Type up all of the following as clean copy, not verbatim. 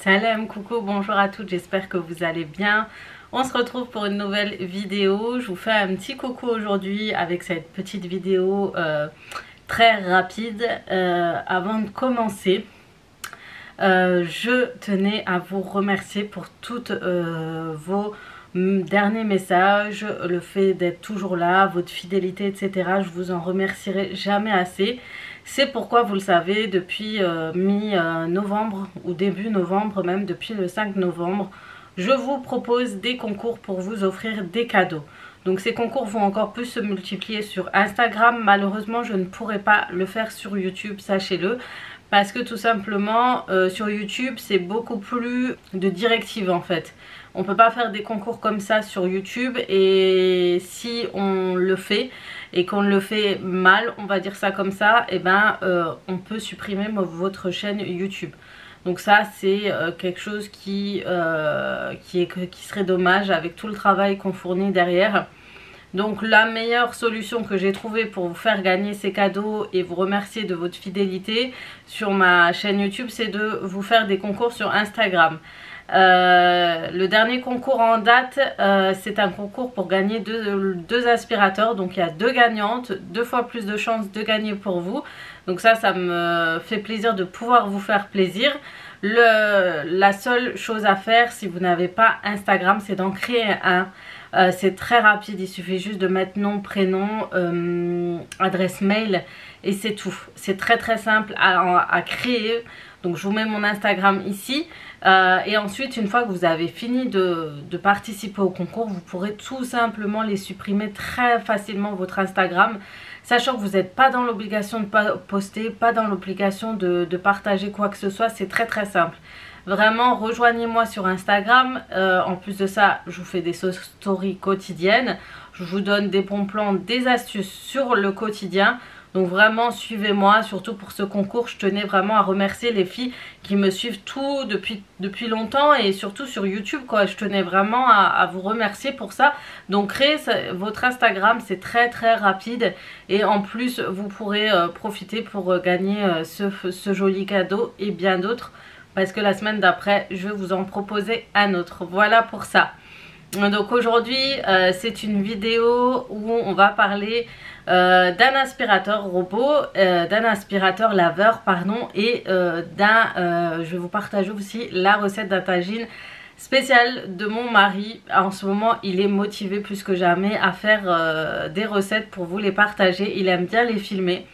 Salam, coucou, bonjour à toutes, j'espère que vous allez bien. On se retrouve pour une nouvelle vidéo. Je vous fais un petit coucou aujourd'hui avec cette petite vidéo très rapide. Avant de commencer, je tenais à vous remercier pour toutes vos derniers messages, le fait d'être toujours là, votre fidélité, etc. Je vous en remercierai jamais assez. C'est pourquoi, vous le savez, depuis mi-novembre ou début novembre, même depuis le 5 novembre, je vous propose des concours pour vous offrir des cadeaux. Donc ces concours vont encore plus se multiplier sur Instagram. Malheureusement, je ne pourrai pas le faire sur YouTube, sachez-le. Parce que tout simplement, sur YouTube, c'est beaucoup plus de directives en fait. On ne peut pas faire des concours comme ça sur YouTube, et si on le fait et qu'on le fait mal, on va dire ça comme ça, et ben on peut supprimer votre chaîne YouTube. Donc ça c'est quelque chose qui serait dommage avec tout le travail qu'on fournit derrière. Donc la meilleure solution que j'ai trouvée pour vous faire gagner ces cadeaux et vous remercier de votre fidélité sur ma chaîne YouTube, c'est de vous faire des concours sur Instagram. Le dernier concours en date, c'est un concours pour gagner deux aspirateurs. Donc il y a deux gagnantes, 2 fois plus de chances de gagner pour vous. Donc ça me fait plaisir de pouvoir vous faire plaisir. La seule chose à faire si vous n'avez pas Instagram, c'est d'en créer un. C'est très rapide, il suffit juste de mettre nom, prénom, adresse mail et c'est tout. C'est très simple à créer. Donc je vous mets mon Instagram ici. Et ensuite, une fois que vous avez fini de participer au concours, vous pourrez tout simplement les supprimer très facilement votre Instagram. Sachant que vous n'êtes pas dans l'obligation de poster, pas dans l'obligation de partager quoi que ce soit. C'est très simple. Vraiment, rejoignez-moi sur Instagram. En plus de ça, je vous fais des stories quotidiennes. Je vous donne des bons plans, des astuces sur le quotidien. Donc vraiment, suivez-moi. Surtout pour ce concours, je tenais vraiment à remercier les filles qui me suivent tout depuis longtemps. Et surtout sur YouTube, quoi. Je tenais vraiment à vous remercier pour ça. Donc créez votre Instagram, c'est très rapide. Et en plus, vous pourrez profiter pour gagner ce joli cadeau et bien d'autres. Parce que la semaine d'après, je vais vous en proposer un autre. Voilà pour ça. Donc aujourd'hui, c'est une vidéo où on va parler d'un aspirateur robot, d'un aspirateur laveur, pardon, et je vais vous partager aussi la recette d'un tagine spécial de mon mari. En ce moment, il est motivé plus que jamais à faire des recettes pour vous les partager. Il aime bien les filmer.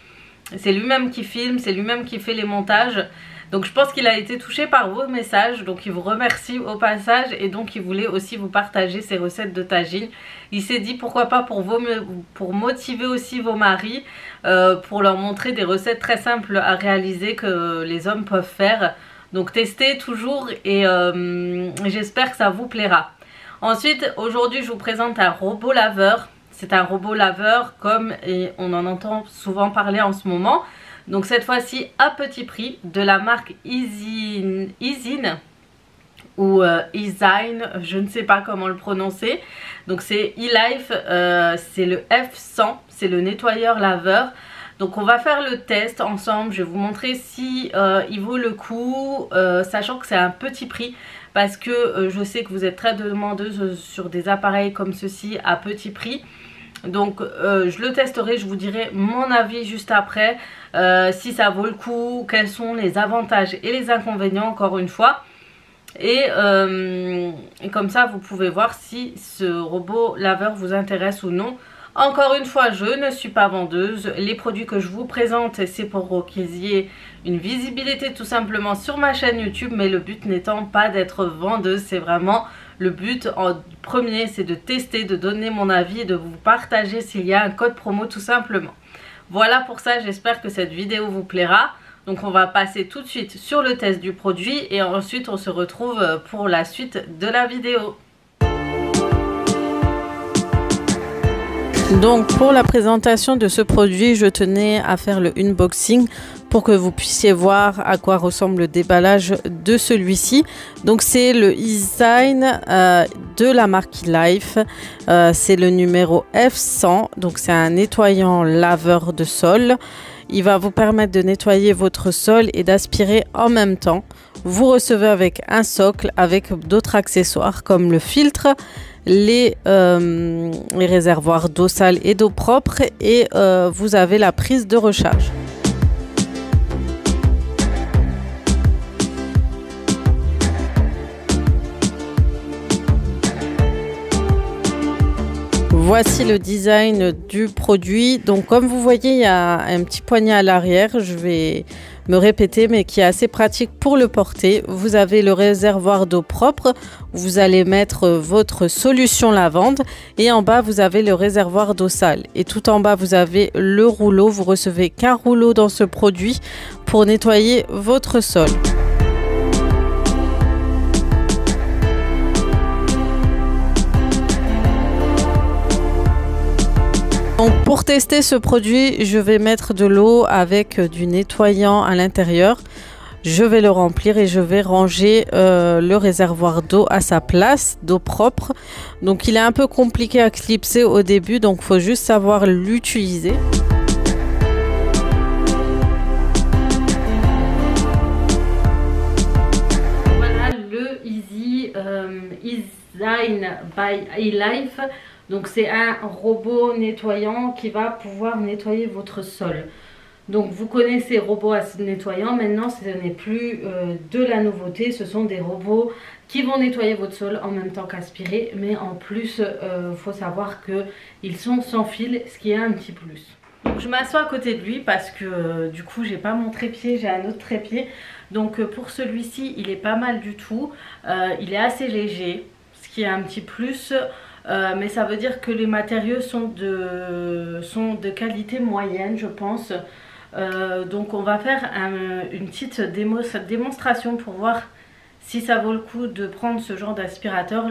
C'est lui-même qui filme, c'est lui-même qui fait les montages. Donc je pense qu'il a été touché par vos messages, donc il vous remercie au passage et donc il voulait aussi vous partager ses recettes de tagine. Il s'est dit pourquoi pas pour motiver aussi vos maris, pour leur montrer des recettes très simples à réaliser que les hommes peuvent faire. Donc testez toujours et j'espère que ça vous plaira. Ensuite, aujourd'hui je vous présente un robot laveur. C'est un robot laveur comme on en entend souvent parler en ce moment. Donc cette fois-ci à petit prix, de la marque Isin ou Isin, je ne sais pas comment le prononcer. Donc c'est eLife, c'est le F100, c'est le nettoyeur laveur. Donc on va faire le test ensemble, je vais vous montrer si il vaut le coup, sachant que c'est un petit prix. Parce que je sais que vous êtes très demandeuses sur des appareils comme ceci à petit prix. Donc je le testerai, je vous dirai mon avis juste après, si ça vaut le coup, quels sont les avantages et les inconvénients encore une fois. Et comme ça vous pouvez voir si ce robot laveur vous intéresse ou non. Encore une fois, je ne suis pas vendeuse, les produits que je vous présente c'est pour qu'ils y ait une visibilité tout simplement sur ma chaîne YouTube. Mais le but n'étant pas d'être vendeuse, c'est vraiment... Le but en premier, c'est de tester, de donner mon avis et de vous partager s'il y a un code promo tout simplement. Voilà pour ça, j'espère que cette vidéo vous plaira. Donc on va passer tout de suite sur le test du produit et ensuite on se retrouve pour la suite de la vidéo. Donc pour la présentation de ce produit, je tenais à faire le unboxing pour que vous puissiez voir à quoi ressemble le déballage de celui-ci. Donc c'est le Isin de la marque eLife, c'est le numéro F100, donc c'est un nettoyant laveur de sol. il va vous permettre de nettoyer votre sol et d'aspirer en même temps. Vous recevez avec un socle avec d'autres accessoires comme le filtre, les réservoirs d'eau sale et d'eau propre et vous avez la prise de recharge. Voici le design du produit. Donc comme vous voyez, il y a un petit poignet à l'arrière, je vais me répéter, mais qui est assez pratique pour le porter. Vous avez le réservoir d'eau propre, vous allez mettre votre solution lavande et en bas vous avez le réservoir d'eau sale. Et tout en bas vous avez le rouleau, vous recevez qu'un rouleau dans ce produit pour nettoyer votre sol. Donc pour tester ce produit, je vais mettre de l'eau avec du nettoyant à l'intérieur. Je vais le remplir et je vais ranger le réservoir d'eau à sa place, d'eau propre. Donc il est un peu compliqué à clipser au début, donc il faut juste savoir l'utiliser. Voilà le Easy Design by iLife. Donc c'est un robot nettoyant qui va pouvoir nettoyer votre sol. Donc vous connaissez robots nettoyants, maintenant ce n'est plus de la nouveauté, ce sont des robots qui vont nettoyer votre sol en même temps qu'aspirer, mais en plus il faut savoir qu'ils sont sans fil, ce qui est un petit plus. Donc je m'assois à côté de lui parce que du coup j'ai pas mon trépied, j'ai un autre trépied. Donc pour celui-ci il est pas mal du tout, il est assez léger, ce qui est un petit plus. Mais ça veut dire que les matériaux sont de qualité moyenne, je pense. Donc on va faire une petite démonstration pour voir si ça vaut le coup de prendre ce genre d'aspirateur.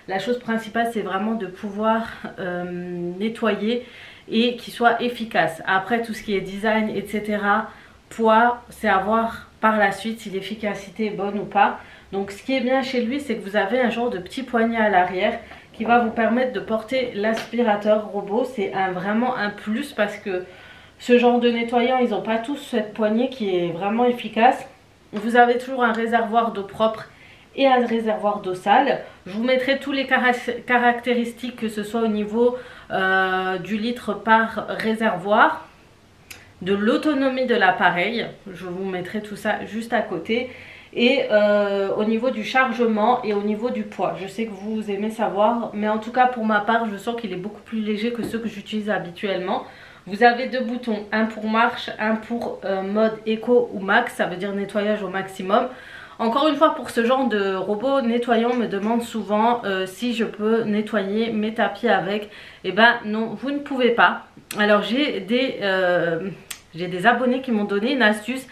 La chose principale, c'est vraiment de pouvoir nettoyer et qu'il soit efficace. Après, tout ce qui est design, etc., poids, c'est à voir par la suite si l'efficacité est bonne ou pas. Donc ce qui est bien chez lui, c'est que vous avez un genre de petit poignet à l'arrière qui va vous permettre de porter l'aspirateur robot. C'est vraiment un plus parce que ce genre de nettoyant, ils n'ont pas tous cette poignée qui est vraiment efficace. Vous avez toujours un réservoir d'eau propre et un réservoir d'eau sale. Je vous mettrai tous les caractéristiques, que ce soit au niveau du litre par réservoir, de l'autonomie de l'appareil. Je vous mettrai tout ça juste à côté. Et au niveau du chargement et au niveau du poids. Je sais que vous aimez savoir, mais en tout cas pour ma part, je sens qu'il est beaucoup plus léger que ceux que j'utilise habituellement. Vous avez deux boutons, un pour marche, un pour mode éco ou max, ça veut dire nettoyage au maximum. Encore une fois, pour ce genre de robot nettoyant, on me demande souvent si je peux nettoyer mes tapis avec. Eh ben non, vous ne pouvez pas. Alors j'ai des abonnés qui m'ont donné une astuce,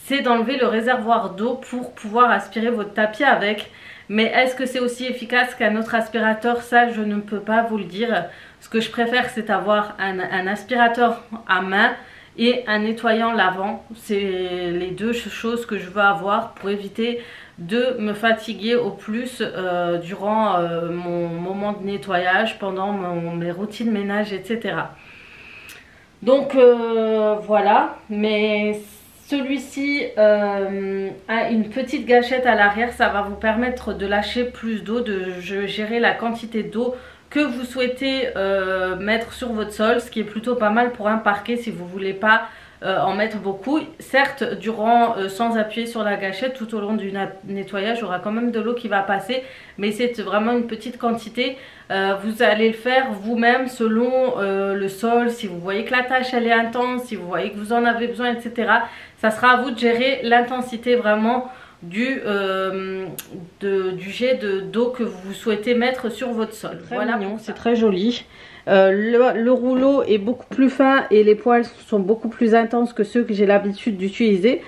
c'est d'enlever le réservoir d'eau pour pouvoir aspirer votre tapis avec. Mais est-ce que c'est aussi efficace qu'un autre aspirateur? Ça, je ne peux pas vous le dire. Ce que je préfère, c'est avoir un aspirateur à main et un nettoyant lavant. C'est les deux choses que je veux avoir pour éviter de me fatiguer au plus durant mon moment de nettoyage, pendant mes routines ménage, etc. Donc voilà, mais celui-ci a une petite gâchette à l'arrière, ça va vous permettre de lâcher plus d'eau, de gérer la quantité d'eau que vous souhaitez mettre sur votre sol, ce qui est plutôt pas mal pour un parquet si vous ne voulez pas en mettre beaucoup. Certes, sans appuyer sur la gâchette, tout au long du nettoyage, il y aura quand même de l'eau qui va passer, mais c'est vraiment une petite quantité. Vous allez le faire vous-même selon le sol, si vous voyez que la tâche elle est intense, si vous voyez que vous en avez besoin, etc. Ça sera à vous de gérer l'intensité vraiment du jet d'eau que vous souhaitez mettre sur votre sol. Voilà, c'est très joli. Le rouleau est beaucoup plus fin et les poils sont beaucoup plus intenses que ceux que j'ai l'habitude d'utiliser.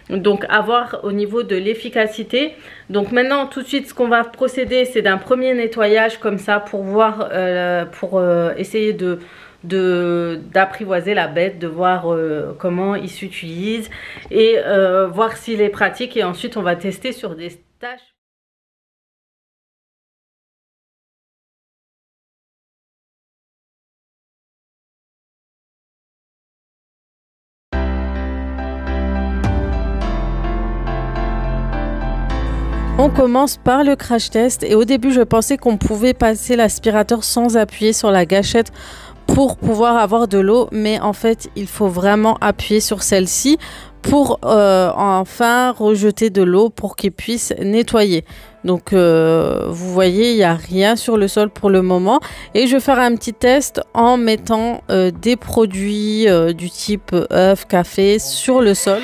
Donc à voir au niveau de l'efficacité. Donc maintenant tout de suite ce qu'on va procéder, c'est d'un premier nettoyage comme ça pour voir, essayer d'apprivoiser la bête, de voir comment il s'utilise et voir s'il est pratique, et ensuite on va tester sur des tâches. On commence par le crash test et au début je pensais qu'on pouvait passer l'aspirateur sans appuyer sur la gâchette pour pouvoir avoir de l'eau, mais en fait il faut vraiment appuyer sur celle-ci pour enfin rejeter de l'eau pour qu'il puisse nettoyer. Donc vous voyez, il n'y a rien sur le sol pour le moment et je vais faire un petit test en mettant des produits du type œuf, café sur le sol.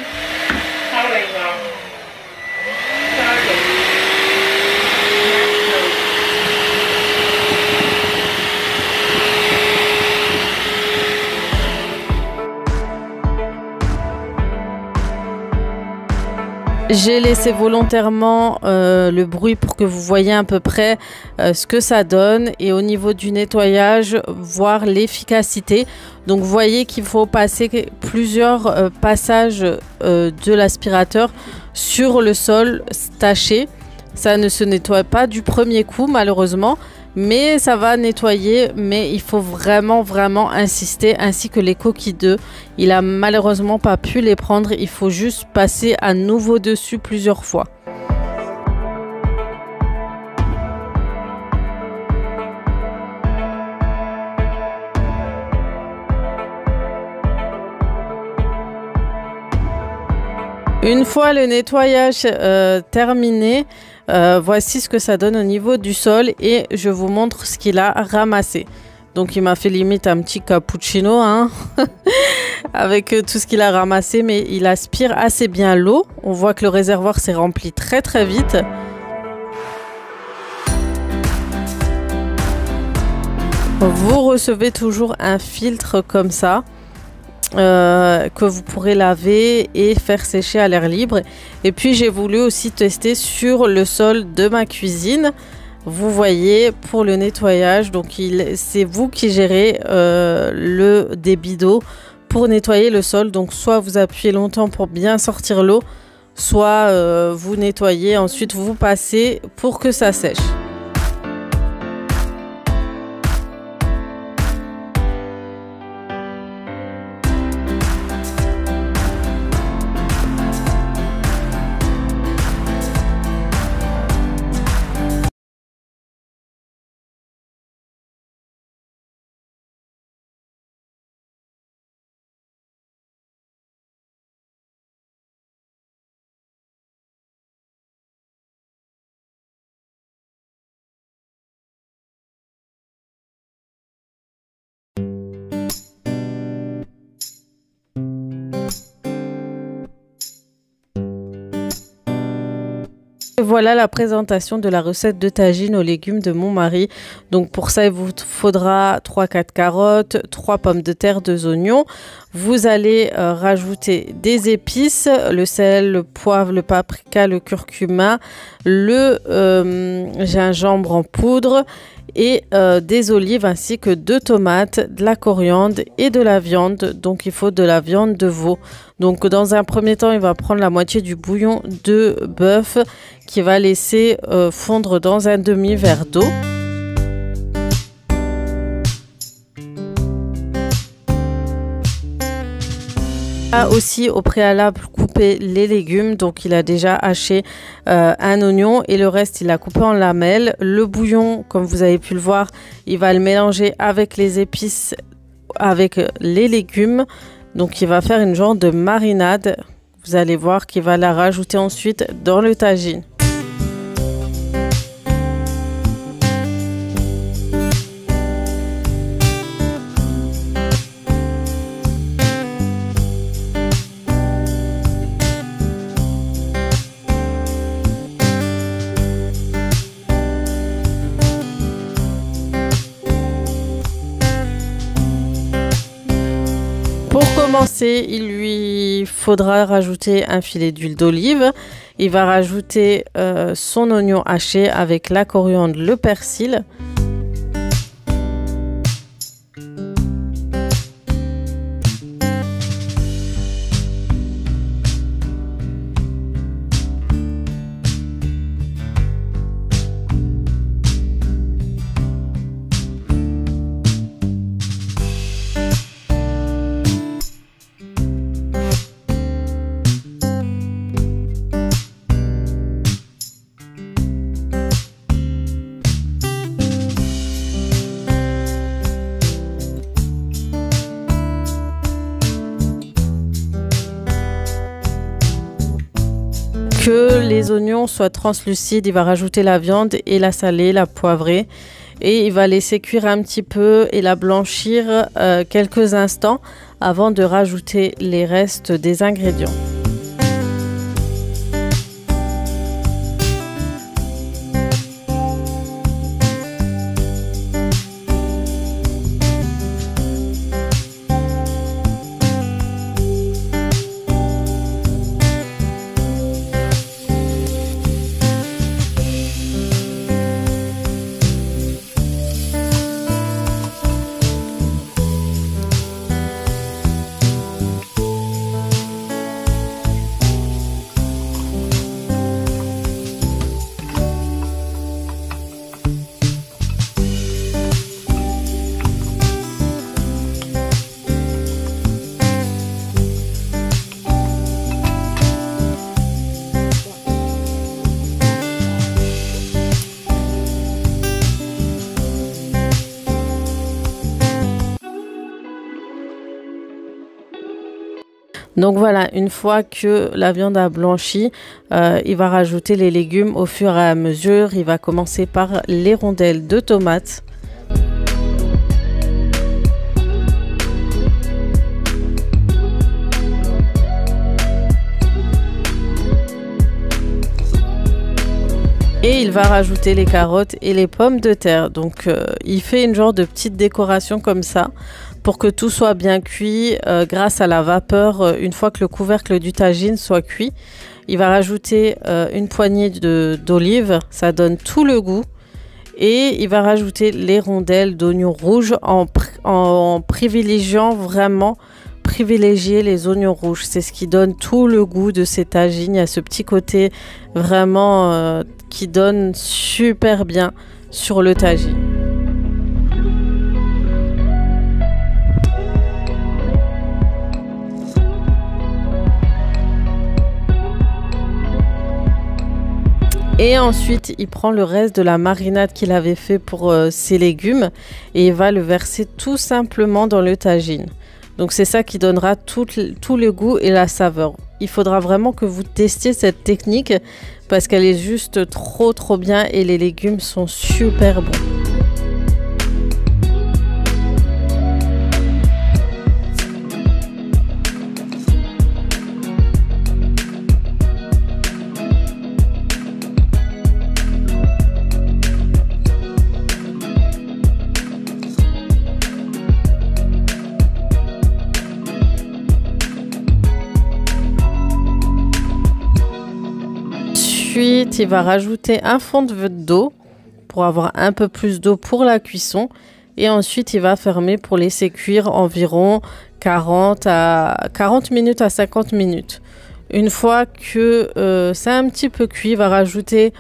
J'ai laissé volontairement le bruit pour que vous voyez à peu près ce que ça donne et au niveau du nettoyage, voir l'efficacité. Donc vous voyez qu'il faut passer plusieurs passages de l'aspirateur sur le sol taché. Ça ne se nettoie pas du premier coup malheureusement, mais ça va nettoyer, mais il faut vraiment insister, ainsi que les coquilles d'œufs. Il a malheureusement pas pu les prendre, il faut juste passer à nouveau dessus plusieurs fois. Une fois le nettoyage terminé, voici ce que ça donne au niveau du sol et je vous montre ce qu'il a ramassé. Donc il m'a fait limite un petit cappuccino hein avec tout ce qu'il a ramassé, mais il aspire assez bien l'eau. On voit que le réservoir s'est rempli très vite. Vous recevez toujours un filtre comme ça. Que vous pourrez laver et faire sécher à l'air libre. Et puis j'ai voulu aussi tester sur le sol de ma cuisine. Vous voyez, pour le nettoyage, donc c'est vous qui gérez le débit d'eau pour nettoyer le sol. Donc soit vous appuyez longtemps pour bien sortir l'eau, soit vous nettoyez, ensuite vous passez pour que ça sèche. Voilà la présentation de la recette de tagine aux légumes de mon mari. Donc pour ça, il vous faudra 3-4 carottes, 3 pommes de terre, 2 oignons. Vous allez rajouter des épices, le sel, le poivre, le paprika, le curcuma, le gingembre en poudre et des olives ainsi que 2 tomates, de la coriandre et de la viande. Donc il faut de la viande de veau. Donc dans un premier temps, il va prendre la moitié du bouillon de bœuf qui va laisser fondre dans un demi-verre d'eau. Aussi au préalable couper les légumes, donc il a déjà haché un oignon et le reste il a coupé en lamelles. Le bouillon, comme vous avez pu le voir, il va le mélanger avec les épices, avec les légumes, donc il va faire une genre de marinade. Vous allez voir qu'il va la rajouter ensuite dans le tagine. Pour commencer, il lui faudra rajouter un filet d'huile d'olive. Il va rajouter son oignon haché avec la coriandre, le persil. que les oignons soient translucides, il va rajouter la viande et la saler, la poivrer. Et il va laisser cuire un petit peu et la blanchir quelques instants avant de rajouter les restes des ingrédients. Donc voilà, une fois que la viande a blanchi, il va rajouter les légumes au fur et à mesure. Il va commencer par les rondelles de tomates. Et il va rajouter les carottes et les pommes de terre. Donc il fait une genre de petite décoration comme ça pour que tout soit bien cuit grâce à la vapeur. Une fois que le couvercle du tagine soit cuit, il va rajouter une poignée d'olives, ça donne tout le goût. Et il va rajouter les rondelles d'oignons rouges en privilégiant vraiment privilégier les oignons rouges. C'est ce qui donne tout le goût de ces tagines. Il y a ce petit côté vraiment qui donne super bien sur le tagine. Et ensuite, il prend le reste de la marinade qu'il avait fait pour ses légumes et il va le verser tout simplement dans le tagine. Donc c'est ça qui donnera tout le goût et la saveur. Il faudra vraiment que vous testiez cette technique parce qu'elle est juste trop bien et les légumes sont super bons. Ensuite, il va rajouter un fond d'eau pour avoir un peu plus d'eau pour la cuisson. Et ensuite, il va fermer pour laisser cuire environ 40 minutes à 50 minutes. Une fois que c'est un petit peu cuit, il va rajouter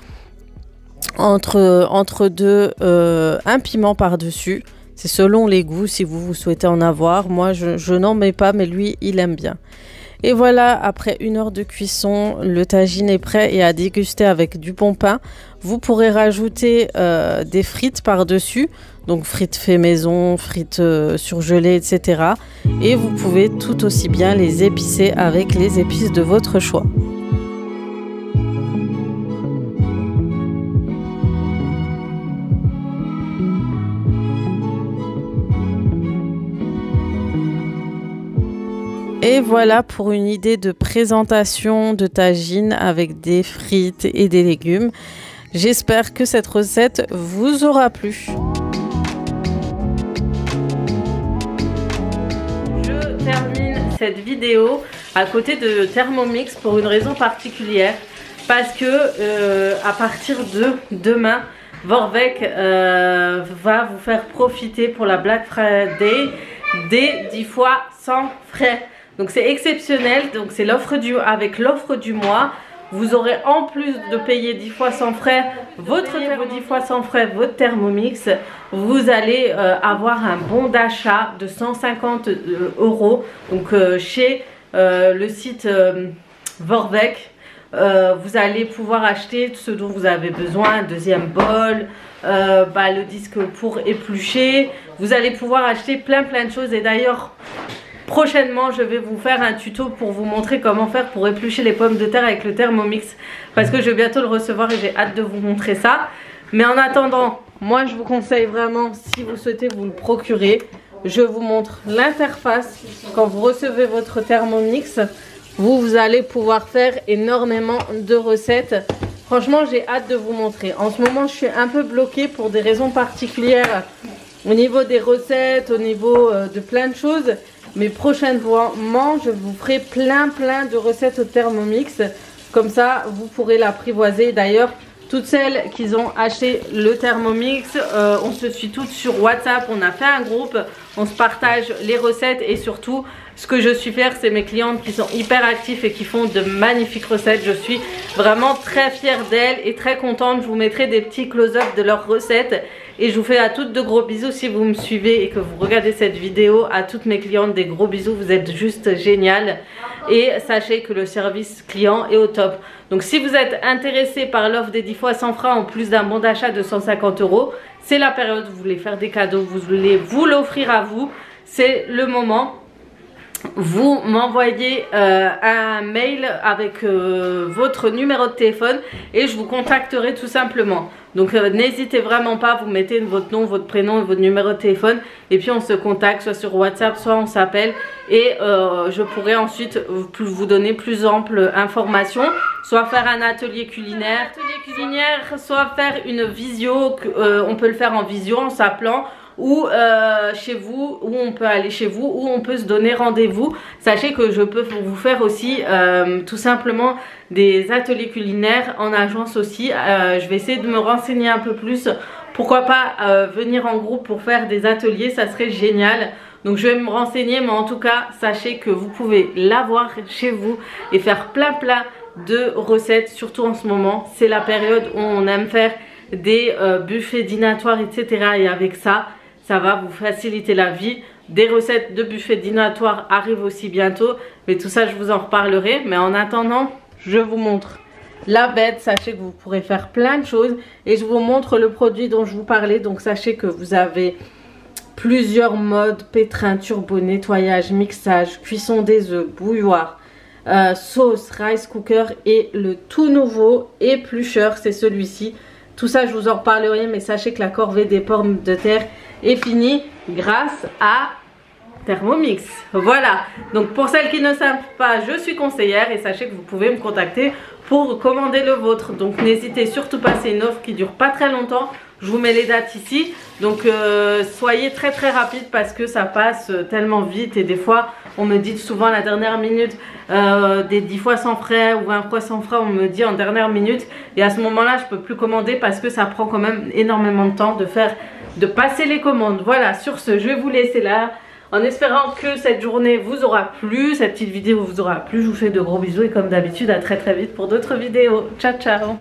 entre deux un piment par-dessus. C'est selon les goûts, si vous souhaitez en avoir. Moi, je n'en mets pas, mais lui, il aime bien. Et voilà, après 1 heure de cuisson, le tagine est prêt et à déguster avec du bon pain. Vous pourrez rajouter des frites par-dessus, donc frites fait maison, frites surgelées, etc. Et vous pouvez tout aussi bien les épicer avec les épices de votre choix. Et voilà pour une idée de présentation de tagine avec des frites et des légumes. J'espère que cette recette vous aura plu. Je termine cette vidéo à côté de Thermomix pour une raison particulière. Parce que à partir de demain, Vorwerk va vous faire profiter pour la Black Friday des 10 fois sans frais. Donc c'est exceptionnel, donc c'est avec l'offre du mois. Vous aurez en plus de payer 10 fois sans frais vos 10 fois sans frais votre Thermomix, vous allez avoir un bon d'achat de 150 €. Donc chez le site Vorwerk, vous allez pouvoir acheter ce dont vous avez besoin, un deuxième bol, le disque pour éplucher. Vous allez pouvoir acheter plein de choses et d'ailleurs prochainement je vais vous faire un tuto pour vous montrer comment faire pour éplucher les pommes de terre avec le Thermomix, parce que je vais bientôt le recevoir et j'ai hâte de vous montrer ça. Mais en attendant, moi je vous conseille vraiment, si vous souhaitez vous le procurer, je vous montre l'interface. Quand vous recevez votre Thermomix, vous allez pouvoir faire énormément de recettes. Franchement, j'ai hâte de vous montrer. En ce moment, je suis un peu bloquée pour des raisons particulières au niveau des recettes, au niveau de plein de choses. Mais prochainement, je vous ferai plein de recettes au Thermomix. Comme ça, vous pourrez l'apprivoiser. D'ailleurs, toutes celles qui ont acheté le Thermomix, on se suit toutes sur WhatsApp. On a fait un groupe, on se partage les recettes et surtout, ce que je suis fière, c'est mes clientes qui sont hyper actives et qui font de magnifiques recettes. Je suis vraiment très fière d'elles et très contente. Je vous mettrai des petits close-up de leurs recettes. Et je vous fais à toutes de gros bisous si vous me suivez et que vous regardez cette vidéo. À toutes mes clientes, des gros bisous. Vous êtes juste géniales. Et sachez que le service client est au top. Donc si vous êtes intéressé par l'offre des 10 fois 100 francs en plus d'un bon d'achat de 150 €, c'est la période où vous voulez faire des cadeaux, vous voulez vous l'offrir à vous. C'est le moment. Vous m'envoyez un mail avec votre numéro de téléphone et je vous contacterai tout simplement. Donc n'hésitez vraiment pas, vous mettez votre nom, votre prénom et votre numéro de téléphone et puis on se contacte soit sur WhatsApp, soit on s'appelle et je pourrai ensuite vous donner plus ample information, soit faire un atelier culinaire, soit faire une visio, on peut le faire en visio en s'appelant, ou chez vous, où on peut aller chez vous, où on peut se donner rendez-vous. Sachez que je peux vous faire aussi tout simplement des ateliers culinaires en agence aussi. Je vais essayer de me renseigner un peu plus. Pourquoi pas venir en groupe pour faire des ateliers, ça serait génial. Donc je vais me renseigner, mais en tout cas, sachez que vous pouvez l'avoir chez vous et faire plein de recettes, surtout en ce moment. C'est la période où on aime faire des buffets dînatoires, etc. Et avec ça, ça va vous faciliter la vie. Des recettes de buffets dînatoires arrivent aussi bientôt. Mais tout ça, je vous en reparlerai. Mais en attendant, je vous montre la bête. Sachez que vous pourrez faire plein de choses. Et je vous montre le produit dont je vous parlais. Donc sachez que vous avez plusieurs modes: pétrin, turbo, nettoyage, mixage, cuisson des œufs, bouilloire, sauce, rice cooker. Et le tout nouveau éplucheur, c'est celui-ci. Tout ça, je vous en reparlerai, mais sachez que la corvée des pommes de terre est finie grâce à Thermomix. Voilà. Donc pour celles qui ne savent pas, je suis conseillère et sachez que vous pouvez me contacter pour commander le vôtre. Donc n'hésitez surtout pas, c'est une offre qui dure pas très longtemps. Je vous mets les dates ici. Donc soyez très rapide parce que ça passe tellement vite. Et des fois, on me dit souvent à la dernière minute des 10 fois 100 frais ou 20 fois 100 frais. On me dit en dernière minute. Et à ce moment-là, je peux plus commander parce que ça prend quand même énormément de temps de passer les commandes. Voilà, sur ce, je vais vous laisser là. En espérant que cette journée vous aura plu, cette petite vidéo vous aura plu. Je vous fais de gros bisous et comme d'habitude, à très vite pour d'autres vidéos. Ciao.